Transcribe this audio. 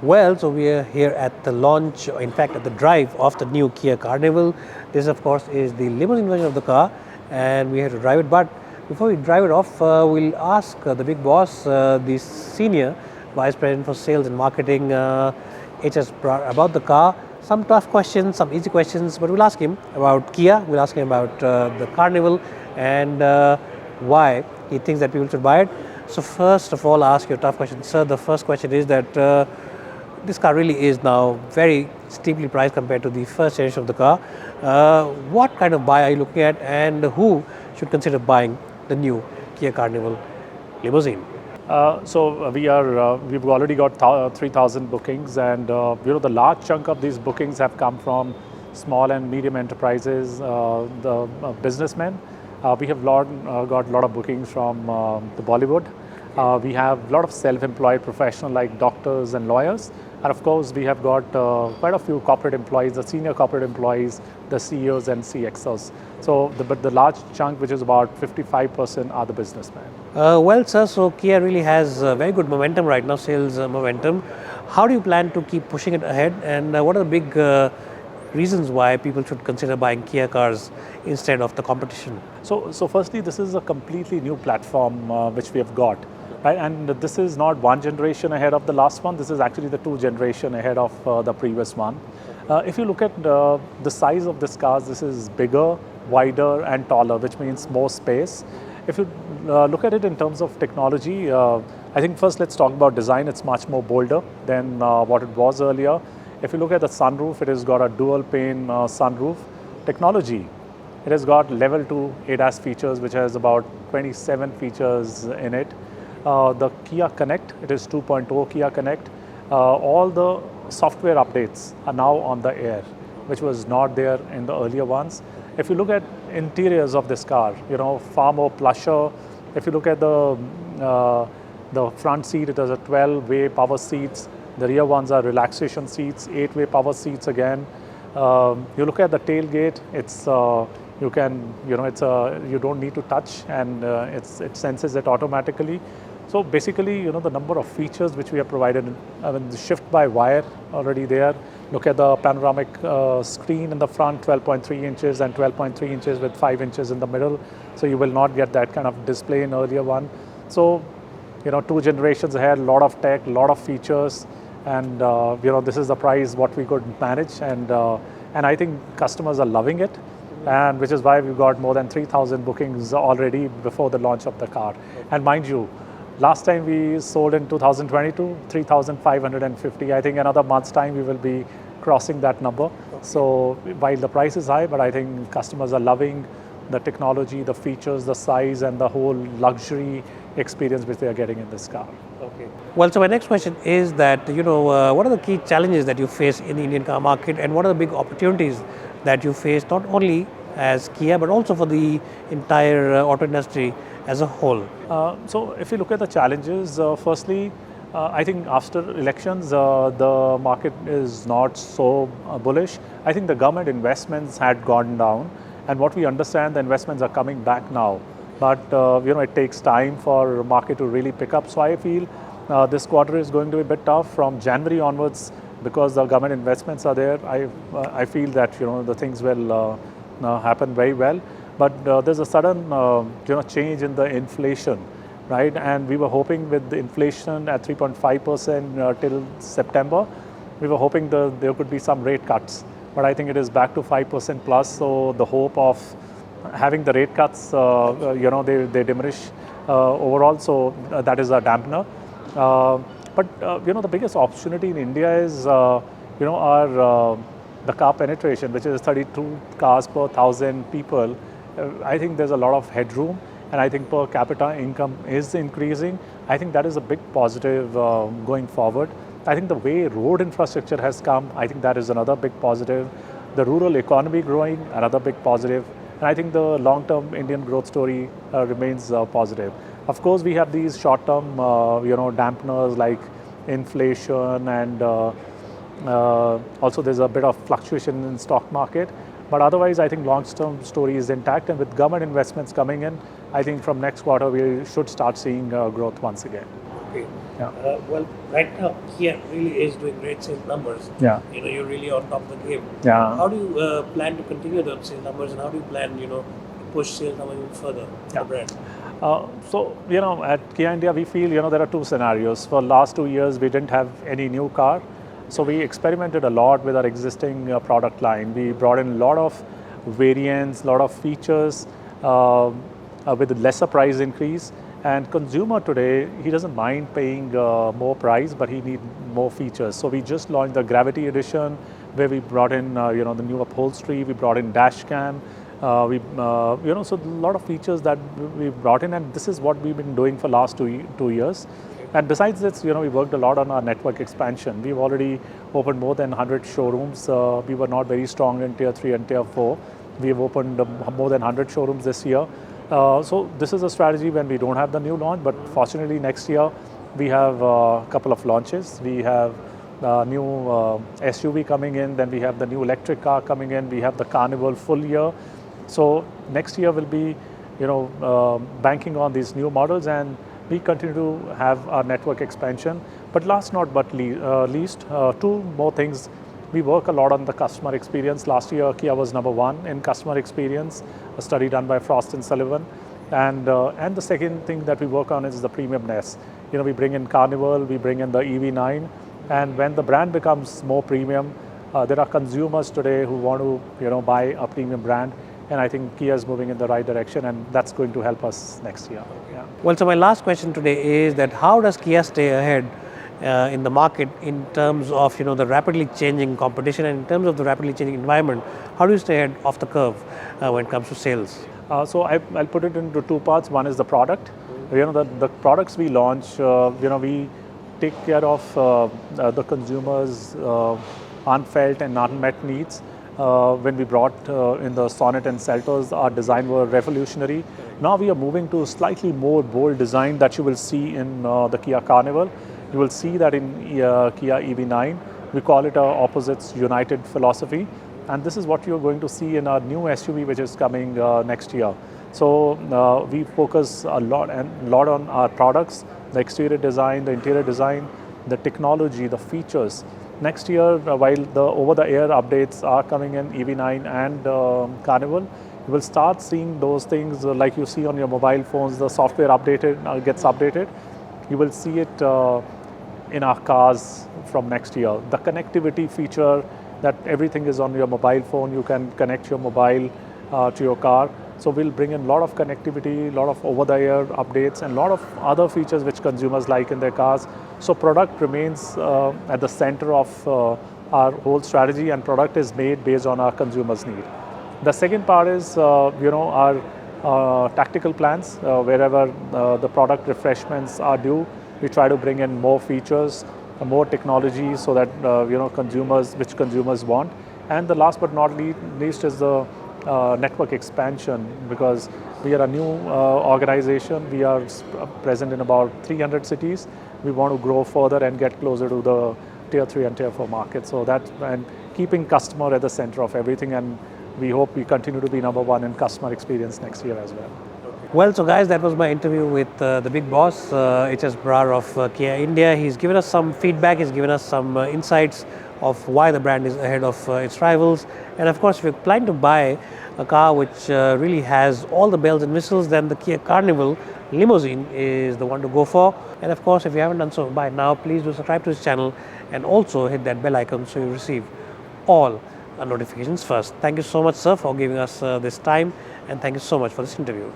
Well, so we are here at the launch, in fact, at the drive of the new Kia Carnival. This, of course, is the limousine version of the car, and we have to drive it. But before we drive it off, we'll ask the big boss, the senior vice president for sales and marketing, HS Brar, about the car. Some tough questions, some easy questions, but we'll ask him about Kia. We'll ask him about the Carnival and why he thinks that people should buy it. So first of all, I'll ask you a tough question, sir. The first question is that. This car really is now very steeply priced compared to the first generation of the car. What kind of buy are you looking at, and who should consider buying the new Kia Carnival limousine? We've already got 3,000 bookings, and the large chunk of these bookings have come from small and medium enterprises, the businessmen. We have got a lot of bookings from the Bollywood. We have a lot of self-employed professionals like doctors and lawyers. And of course, we have got quite a few corporate employees, the senior corporate employees, the CEOs and CXOs. But the large chunk, which is about 55%, are the businessmen. Well, sir, so Kia really has very good momentum right now, sales momentum. How do you plan to keep pushing it ahead, and what are the big reasons why people should consider buying Kia cars instead of the competition? So firstly, this is a completely new platform which we have got. Right? And this is not one generation ahead of the last one. This is actually the 2 generation ahead of the previous one. If you look at the size of this car, this is bigger, wider and taller, which means more space. If you look at it in terms of technology, I think first let's talk about design. It's much more bolder than what it was earlier. If you look at the sunroof, it has got a dual pane sunroof. Technology, it has got level 2 ADAS features, which has about 27 features in it. The Kia Connect, it is 2.0 Kia Connect. All the software updates are now on the air, which was not there in the earlier ones. If you look at interiors of this car, far more plusher. If you look at the front seat, it has a 12-way power seats. The rear ones are relaxation seats, 8-way power seats again. You look at the tailgate, it's you don't need to touch, and it senses it automatically. So basically, the number of features which we have provided, the shift by wire already there. Look at the panoramic screen in the front, 12.3 inches and 12.3 inches with 5 inches in the middle. So you will not get that kind of display in earlier one. So, 2 generations ahead, a lot of tech, a lot of features, and this is the price what we could manage, and I think customers are loving it, and which is why we've got more than 3,000 bookings already before the launch of the car. And mind you, last time we sold in 2022, 3,550. I think another month's time we will be crossing that number. So while the price is high, but I think customers are loving the technology, the features, the size, and the whole luxury experience which they are getting in this car. Okay. Well, so my next question is that, what are the key challenges that you face in the Indian car market, and what are the big opportunities that you face, not only as Kia, but also for the entire auto industry as a whole? So if you look at the challenges, firstly, I think after elections, the market is not so bullish. I think the government investments had gone down, and what we understand, the investments are coming back now. But it takes time for the market to really pick up. So I feel this quarter is going to be a bit tough. From January onwards, because the government investments are there, I feel that the things will happen very well. But there's a sudden change in the inflation, right? And we were hoping with the inflation at 3.5% till September, we were hoping there could be some rate cuts. But I think it is back to 5% plus. So the hope of having the rate cuts, they diminish overall. So that is a dampener. But the biggest opportunity in India is the car penetration, which is 32 cars per 1,000 people. I think there's a lot of headroom, and I think per capita income is increasing. I think that is a big positive going forward. I think the way road infrastructure has come, I think that is another big positive. The rural economy growing, another big positive. And I think the long-term Indian growth story remains positive. Of course, we have these short-term, dampeners like inflation, and also there's a bit of fluctuation in stock market. But otherwise, I think long-term story is intact, and with government investments coming in, I think from next quarter we should start seeing growth once again. Okay. Yeah. Well, right now, Kia really is doing great sales numbers. Yeah. You're really on top of the game. Yeah. How do you plan to continue those sales numbers, and how do you plan, to push sales numbers even further for the brand? So, at Kia India, we feel, there are two scenarios. For last 2 years, we didn't have any new car. So we experimented a lot with our existing product line. We brought in a lot of variants, a lot of features with lesser price increase. And consumer today, he doesn't mind paying more price, but he needs more features. So we just launched the Gravity Edition, where we brought in, the new upholstery. We brought in dash cam. So a lot of features that we brought in, and this is what we've been doing for last 2 years. And besides this, we worked a lot on our network expansion. We've already opened more than 100 showrooms. We were not very strong in Tier 3 and Tier 4. We've opened more than 100 showrooms this year. So this is a strategy when we don't have the new launch, but fortunately next year we have a couple of launches. We have new SUV coming in, then we have the new electric car coming in, we have the Carnival full year. So next year will be, banking on these new models, and we continue to have our network expansion. But last not but least, two more things. We work a lot on the customer experience. Last year, Kia was #1 in customer experience, a study done by Frost and Sullivan. And the second thing that we work on is the premiumness. We bring in Carnival, we bring in the EV9, and when the brand becomes more premium, there are consumers today who want to, buy a premium brand. And I think Kia is moving in the right direction, and that's going to help us next year. Yeah. Well, so my last question today is that how does Kia stay ahead in the market in terms of the rapidly changing competition, and in terms of the rapidly changing environment? How do you stay ahead of the curve when it comes to sales? So I'll put it into two parts. One is the product. The products we launch, we take care of the consumers' unfelt and unmet needs. When we brought in the Sonnet and Seltos, our design were revolutionary. Now we are moving to slightly more bold design that you will see in the Kia Carnival. You will see that in Kia EV9. We call it our Opposites United philosophy. And this is what you're going to see in our new SUV, which is coming next year. So we focus a lot on our products, the exterior design, the interior design, the technology, the features. Next year, while the over-the-air updates are coming in EV9 and Carnival, you will start seeing those things like you see on your mobile phones. The software gets updated. You will see it in our cars from next year. The connectivity feature, that everything is on your mobile phone. You can connect your mobile to your car. So we'll bring in a lot of connectivity, a lot of over-the-air updates, and a lot of other features which consumers like in their cars. So product remains at the center of our whole strategy, and product is made based on our consumers' need. The second part is, our tactical plans. Wherever the product refreshments are due, we try to bring in more features, more technology, so that consumers want. And the last but not least is the network expansion, because we are a new organization. We are present in about 300 cities. We want to grow further and get closer to the Tier 3 and Tier 4 markets. So and keeping customer at the center of everything, and we hope we continue to be #1 in customer experience next year as well. Well, so guys, that was my interview with the big boss, HS Brar of Kia India. He's given us some feedback, he's given us some insights of why the brand is ahead of its rivals. And of course, if you're planning to buy a car which really has all the bells and whistles, then the Kia Carnival Limousine is the one to go for. And of course, if you haven't done so by now, please do subscribe to this channel and also hit that bell icon so you receive all our notifications first. Thank you so much, sir, for giving us this time, and thank you so much for this interview.